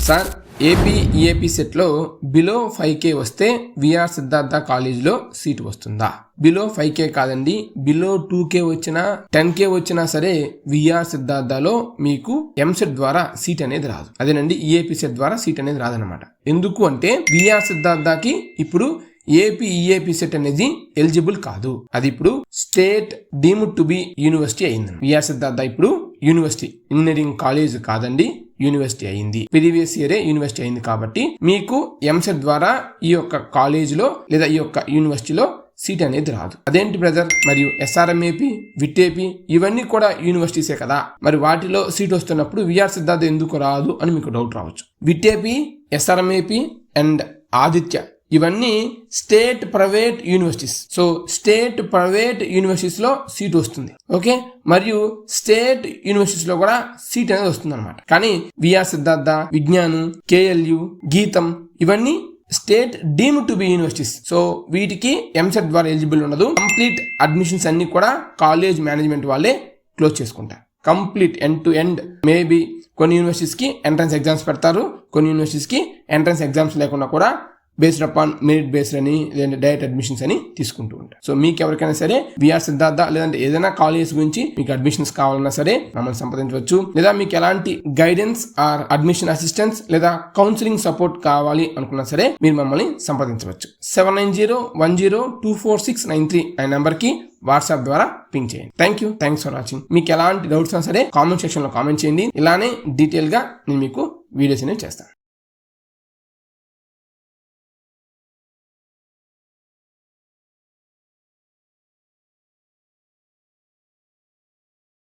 Sir AP EAP సెట్లో below 5K వస్తే VR Siddhartha కాలేజీలో సీట్ వస్తుందా? బిలో 5K కాదండి, బిలో 2K వచ్చినా 10K వచ్చినా సరే విఆర్ సిద్ధార్థలో మీకు ఎంసెట్ ద్వారా సీట్ అనేది రాదు. అదేనండి, ఈఏపీ సెట్ ద్వారా సీట్ అనేది రాదనమాట. ఎందుకు అంటే విఆర్ సిద్ధార్థకి ఇప్పుడు ఏపీ ఈఏపీ సెట్ అనేది ఎలిజిబుల్ కాదు. అది ఇప్పుడు state deemed to be university అయింది. విఆర్ సిద్ధార్థ ఇప్పుడు యూనివర్సిటీ, ఇంజనీరింగ్ కాలేజ్ కాదండి, యూనివర్సిటీ అయింది. ప్రీవియస్ ఇయరే యూనివర్సిటీ అయింది. కాబట్టి మీకు ఎంసెట్ ద్వారా ఈ యొక్క కాలేజీలో లేదా ఈ యొక్క యూనివర్సిటీలో సీట్ అనేది రాదు. అదేంటి బ్రదర్, మరియు ఎస్ఆర్ఎంఏపీ, విట్టేపీ ఇవన్నీ కూడా యూనివర్సిటీసే కదా, మరి వాటిలో సీట్ వస్తున్నప్పుడు విఆర్ సిద్ధార్థ ఎందుకు రాదు అని మీకు డౌట్ రావచ్చు. విట్టేపీ, ఎస్ఆర్ఎంఏపీ అండ్ ఆదిత్య ఇవన్నీ state private universities. So state private universities లో సీట్ వస్తుంది. ఓకే, మరియు స్టేట్ యూనివర్సిటీస్ లో కూడా సీట్ అనేది వస్తుంది అనమాట. కానీ విఆర్ సిద్ధార్థ, విజ్ఞానం, కేఎల్యు, గీతం ఇవన్నీ state deemed to be universities. So వీటికి ఎంసెట్ ద్వారా ఎలిజిబుల్ ఉండదు. కంప్లీట్ అడ్మిషన్స్ అన్ని కూడా కాలేజ్ మేనేజ్మెంట్ వాళ్ళే క్లోజ్ చేసుకుంటారు. Complete end to end. Maybe కొన్ని యూనివర్సిటీస్ కి ఎంట్రన్స్ ఎగ్జామ్స్ పెడతారు, కొన్ని యూనివర్సిటీస్ కి ఎంట్రన్స్ ఎగ్జామ్స్ లేకుండా కూడా బేస్డ్ అపాన్ మెరిట్ బేస్డ్ అని లేదంటే డైరెక్ట్ అడ్మిషన్స్ అని తీసుకుంటూ ఉంటారు. సో మీకు ఎవరికైనా సరే విఆర్ సిద్ధార్థ లేదంటే ఏదైనా కాలేజ్ గురించి మీకు అడ్మిషన్స్ కావాలన్నా సరే మమ్మల్ని సంప్రదించవచ్చు. లేదా మీకు ఎలాంటి గైడెన్స్ ఆర్ అడ్మిషన్ అసిస్టెన్స్ లేదా కౌన్సిలింగ్ సపోర్ట్ కావాలి అనుకున్నా సరే మీరు మమ్మల్ని సంప్రదించవచ్చు. 7901024693 అనే నెంబర్ కి వాట్సాప్ ద్వారా పింక్ చేయండి. Thanks for watching. మీకు ఎలాంటి డౌట్స్ అయినా సరే కామెంట్ సెక్షన్ లో కామెంట్ చేయండి. ఇలానే డీటెయిల్ గా నేను మీకు వీడియోస్ అనేవి చేస్తాను.